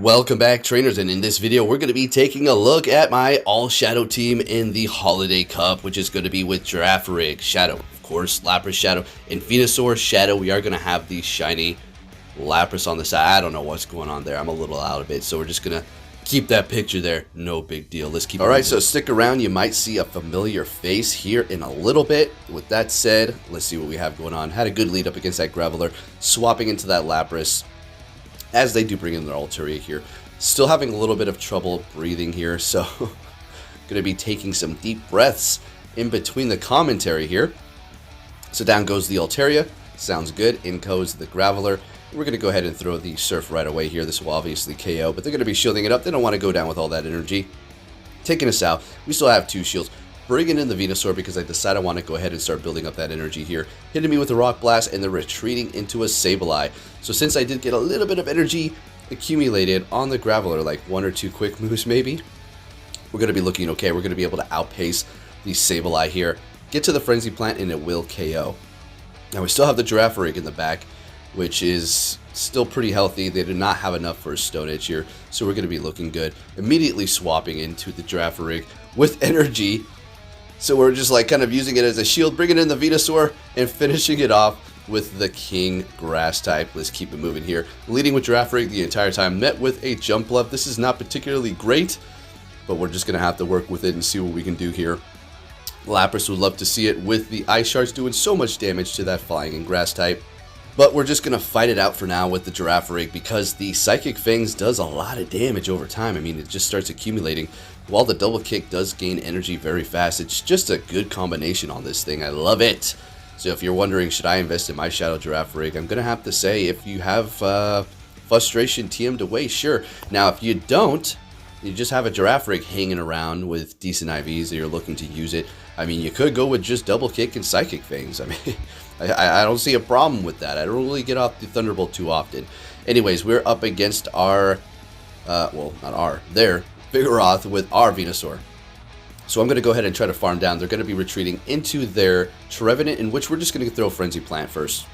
Welcome back, trainers, and in this video we're going to be taking a look at my all-shadow team in the Holiday Cup, which is going to be with Girafarig, Shadow, of course, Lapras, Shadow, and Venusaur, Shadow. We are going to have the shiny Lapras on the side. I don't know what's going on there. I'm a little out of it, so we're just going to keep that picture there. No big deal. Let's keep it. Alright, so stick around. You might see a familiar face here in a little bit. With that said, let's see what we have going on. Had a good lead up against that Graveler, swapping into that Lapras, as they do bring in their Altaria here. Still having a little bit of trouble breathing here, so going to be taking some deep breaths in between the commentary here. So down goes the Altaria. Sounds good. In goes the Graveler. We're going to go ahead and throw the Surf right away here. This will obviously KO, but they're going to be shielding it up. They don't want to go down with all that energy. Taking us out. We still have two shields. Bringing in the Venusaur because I decide I want to go ahead and start building up that energy here. Hitting me with a Rock Blast, and they're retreating into a Sableye. So since I did get a little bit of energy accumulated on the Graveler, like one or two quick moves maybe, we're going to be looking okay. We're going to be able to outpace the Sableye here. Get to the Frenzy Plant, and it will KO. Now we still have the Girafarig in the back, which is still pretty healthy. They did not have enough for a Stone Edge here, so we're going to be looking good. Immediately swapping into the Girafarig with energy. So we're just like kind of using it as a shield, bringing in the Venusaur, and finishing it off with the King Grass type. Let's keep it moving here. Leading with Girafarig the entire time, met with a Jump Left. This is not particularly great, but we're just going to have to work with it and see what we can do here. Lapras would love to see it with the Ice Shards doing so much damage to that Flying and Grass type. But we're just going to fight it out for now with the Girafarig because the Psychic Fangs does a lot of damage over time. I mean, it just starts accumulating. While the Double Kick does gain energy very fast, it's just a good combination on this thing. I love it. So if you're wondering, should I invest in my Shadow Girafarig, I'm going to have to say, if you have Frustration TM'd away, sure. Now, if you don't, you just have a Girafarig hanging around with decent IVs and you're looking to use it, I mean, you could go with just Double Kick and Psychic Fangs. I mean, I don't see a problem with that. I don't really get off the Thunderbolt too often. Anyways, we're up against our, well, not our, their Vigoroth with our Venusaur. So I'm going to go ahead and try to farm down. They're going to be retreating into their Trevenant, in which we're just going to throw Frenzy Plant first.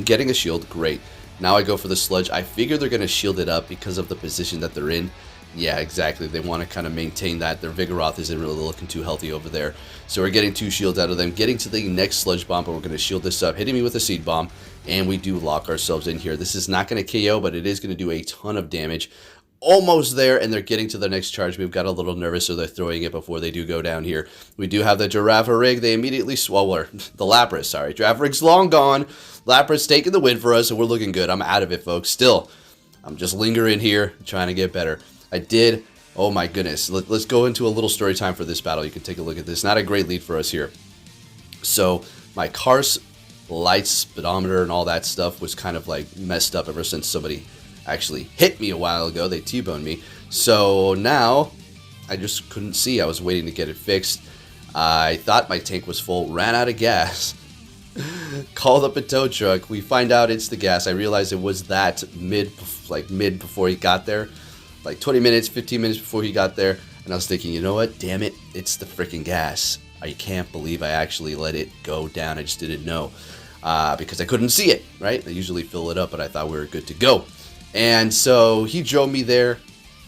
Getting a shield, great. Now I go for the Sludge. I figure they're going to shield it up because of the position that they're in. Yeah, exactly. They want to kind of maintain that. Their Vigoroth isn't really looking too healthy over there. So we're getting two shields out of them. Getting to the next Sludge Bomb, but we're going to shield this up. Hitting me with a Seed Bomb, and we do lock ourselves in here. This is not going to KO, but it is going to do a ton of damage. Almost there, and they're getting to the next charge move. Got a little nervous, so they're throwing it before they do go down here. We do have the Girafarig. They immediately swallow the Lapras. Sorry, Girafarig's long gone. Lapras taking the win for us, and we're looking good. I'm out of it, folks. Still, I'm just lingering here, trying to get better. I did. Oh my goodness. Let's go into a little story time for this battle. You can take a look at this. Not a great lead for us here. So my car's light speedometer and all that stuff was kind of like messed up ever since somebody actually hit me a while ago. They T-boned me. So now I just couldn't see. I was waiting to get it fixed. I thought my tank was full. Ran out of gas. Called up a tow truck. We find out it's the gas. I realized it was that mid before he got there. Like 20 minutes, 15 minutes before he got there. And I was thinking, you know what? Damn it. It's the freaking gas. I can't believe I actually let it go down. I just didn't know. Because I couldn't see it, right? I usually fill it up, but I thought we were good to go. And so he drove me there.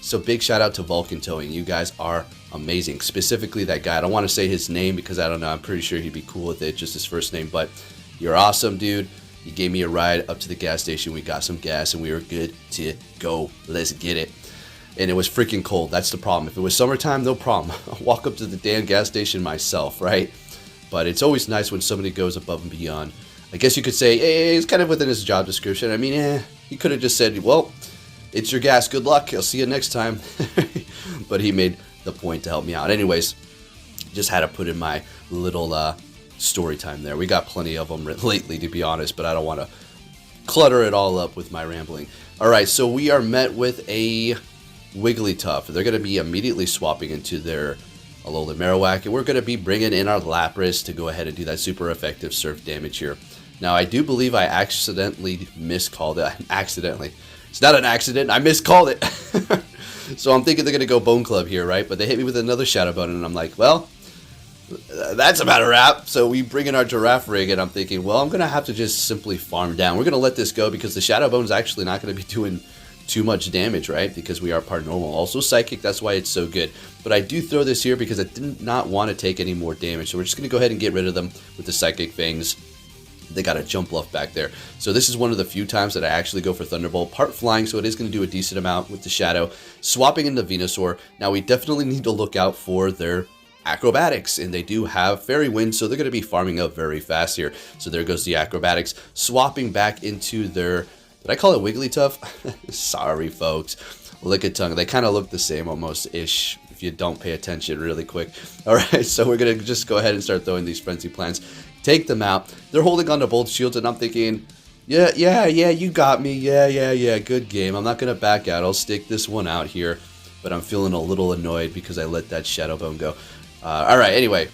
So big shout out to Vulcan Towing. You guys are amazing. Specifically that guy. I don't want to say his name because I don't know. I'm pretty sure he'd be cool with it. Just his first name. But you're awesome, dude. You gave me a ride up to the gas station. We got some gas and we were good to go. Let's get it. And it was freaking cold. That's the problem. If it was summertime, no problem. I'll walk up to the damn gas station myself, right? But it's always nice when somebody goes above and beyond. I guess you could say, hey, it's kind of within his job description. I mean, he could have just said, well, it's your gas. Good luck. I'll see you next time. But he made the point to help me out. Anyways, just had to put in my little story time there. We got plenty of them lately, to be honest, but I don't want to clutter it all up with my rambling. All right, so we are met with a Wigglytuff. They're going to be immediately swapping into their Alolan Marowak, and we're going to be bringing in our Lapras to go ahead and do that super effective surf damage here. Now, I do believe I accidentally miscalled it. Accidentally. It's not an accident. I miscalled it. So I'm thinking they're going to go Bone Club here, right? But they hit me with another Shadow Bone, and I'm like, well, that's about a wrap. So we bring in our Girafarig, and I'm thinking, well, I'm going to have to just simply farm down. We're going to let this go because the Shadow Bone's actually not going to be doing too much damage, right? Because we are part normal. Also psychic, that's why it's so good. But I do throw this here because I did not want to take any more damage. So we're just going to go ahead and get rid of them with the psychic fangs. They got a jump bluff back there. So this is one of the few times that I actually go for Thunderbolt. Part flying, so it is going to do a decent amount with the Shadow. Swapping into Venusaur. Now we definitely need to look out for their acrobatics, and they do have Fairy Wind, so they're going to be farming up very fast here. So there goes the acrobatics. Swapping back into their, did I call it Wigglytuff? Sorry folks. Lickitung. They kind of look the same almost-ish if you don't pay attention really quick. Alright, so we're going to just go ahead and start throwing these Frenzy Plants. Take them out. They're holding on to both shields, and I'm thinking, yeah, you got me. Yeah, good game. I'm not going to back out. I'll stick this one out here, but I'm feeling a little annoyed because I let that Shadow Bone go. Alright, anyway,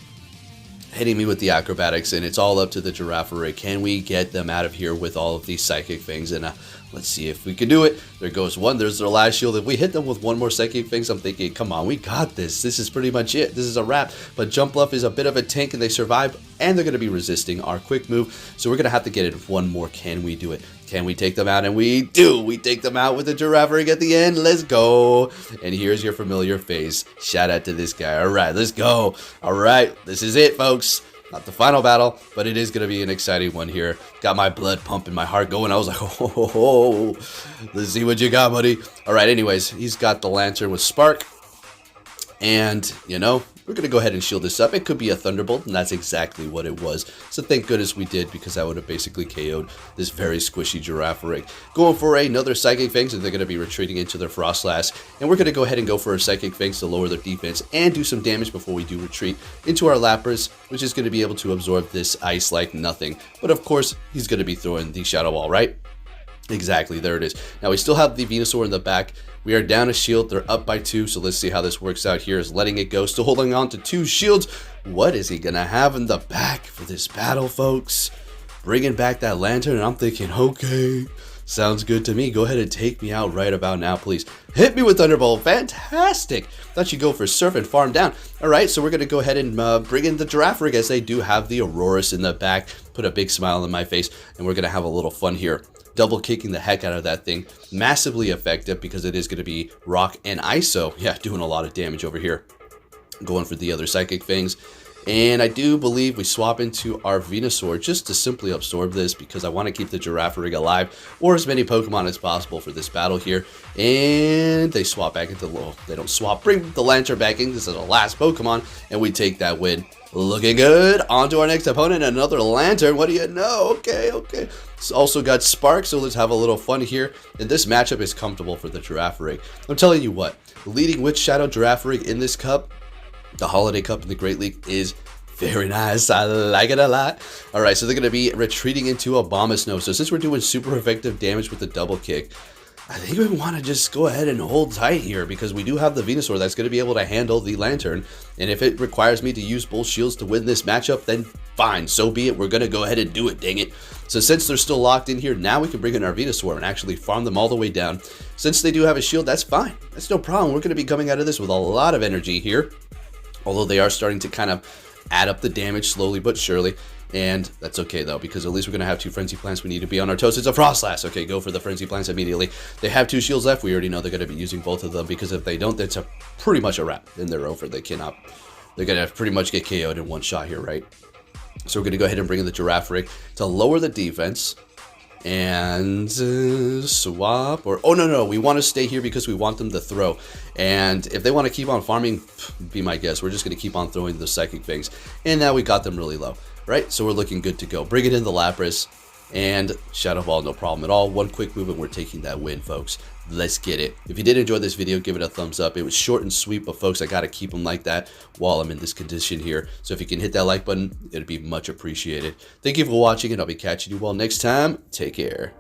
hitting me with the acrobatics, and it's all up to the Girafarig. Can we get them out of here with all of these psychic things? And let's see if we can do it. There goes one. There's their last shield. If we hit them with one more psychic things, I'm thinking, come on, we got this. This is pretty much it. This is a wrap. But Jump Bluff is a bit of a tank, and they survive, and they're going to be resisting our quick move. So we're going to have to get it one more. Can we do it? Can we take them out? And we do. We take them out with the Girafarig at the end. Let's go. And here's your familiar face. Shout out to this guy. All right, let's go. All right, this is it, folks. Not the final battle, but it is going to be an exciting one here. Got my blood pumping, my heart going. I was like, oh, let's see what you got, buddy. All right, anyways, he's got the Lantern with Spark. And, you know, we're going to go ahead and shield this up. It could be a Thunderbolt, and that's exactly what it was. So thank goodness we did, because that would have basically KO'd this very squishy Girafarig. Going for another Psychic Fangs, and they're going to be retreating into their Frostlass. And we're going to go ahead and go for a Psychic Fangs to lower their defense and do some damage before we do retreat into our Lapras, which is going to be able to absorb this ice like nothing. But of course, he's going to be throwing the Shadow Ball, right? Exactly, there it is. Now we still have the Venusaur in the back. We are down a shield. They're up by 2, so let's see how this works out here. Is letting it go, still holding on to 2 shields. What is he going to have in the back for this battle, folks? Bringing back that Lantern, and I'm thinking, okay, sounds good to me. Go ahead and take me out right about now, please. Hit me with Thunderbolt. Fantastic. Thought you'd go for Surf and farm down. All right, so we're going to go ahead and bring in the Girafarig, as they do have the Aurorus in the back. Put a big smile on my face, and we're going to have a little fun here. Double kicking the heck out of that thing. Massively effective, because it is going to be rock and ice. So yeah, doing a lot of damage over here. Going for the other Psychic Fangs. And I do believe we swap into our Venusaur just to simply absorb this, because I want to keep the Girafarig alive, or as many Pokemon as possible for this battle here. And they swap back into low. They don't swap. Bring the Lantern back in. This is the last Pokemon, and we take that win. Looking good. On to our next opponent. Another Lantern. What do you know? Okay. It's also got Spark, so let's have a little fun here. And this matchup is comfortable for the Girafarig. I'm telling you what, leading with Shadow Girafarig in this cup, the Holiday Cup in the Great League, is very nice. I like it a lot. All right, so they're going to be retreating into Abomasnow. So since we're doing super effective damage with the double kick, I think we want to just go ahead and hold tight here, because we do have the Venusaur that's going to be able to handle the Lantern. And if it requires me to use both shields to win this matchup, then fine, so be it. We're going to go ahead and do it, dang it. So since they're still locked in here, now we can bring in our Venusaur and actually farm them all the way down. Since they do have a shield, that's fine. That's no problem. We're going to be coming out of this with a lot of energy here. Although they are starting to kind of add up the damage slowly but surely. And that's okay, though, because at least we're going to have 2 Frenzy Plants. We need to be on our toes. It's a Frostlass. Okay, go for the Frenzy Plants immediately. They have 2 shields left. We already know they're going to be using both of them, because if they don't, that's pretty much a wrap. Then they're over. They cannot. They're going to pretty much get KO'd in one shot here, right? So we're going to go ahead and bring in the Girafarig to lower the defense. And swap, or oh no, we want to stay here because we want them to throw. And if they want to keep on farming, be my guest, we're just going to keep on throwing the Psychic Fangs. And now we got them really low, right? So we're looking good to go. Bring it in the Lapras and Shadow Ball, no problem at all. One quick move and we're taking that win, folks. Let's get it. If you did enjoy this video, give it a thumbs up. It was short and sweet, but folks, I got to keep them like that while I'm in this condition here. So if you can hit that like button, it'd be much appreciated. Thank you for watching, and I'll be catching you all next time. Take care.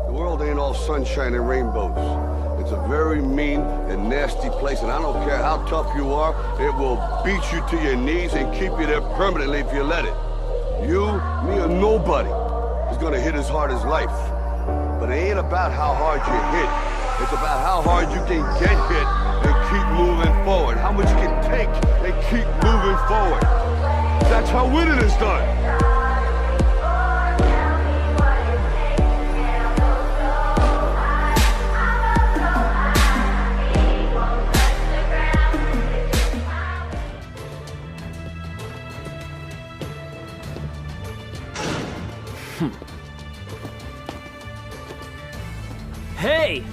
The world ain't all sunshine and rainbows. It's a very mean and nasty place, and I don't care how tough you are, it will beat you to your knees and keep you there permanently if you let it. You, me, or nobody is gonna hit as hard as life. But it ain't about how hard you hit. It's about how hard you can get hit and keep moving forward. How much you can take and keep moving forward. That's how winning is done. Hey!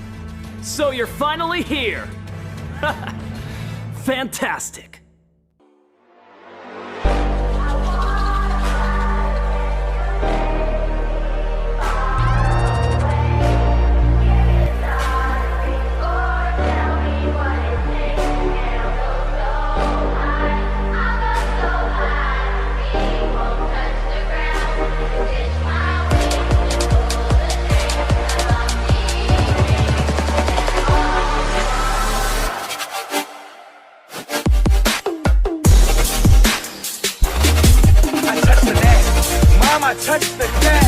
So you're finally here! Fantastic! Touch the gas.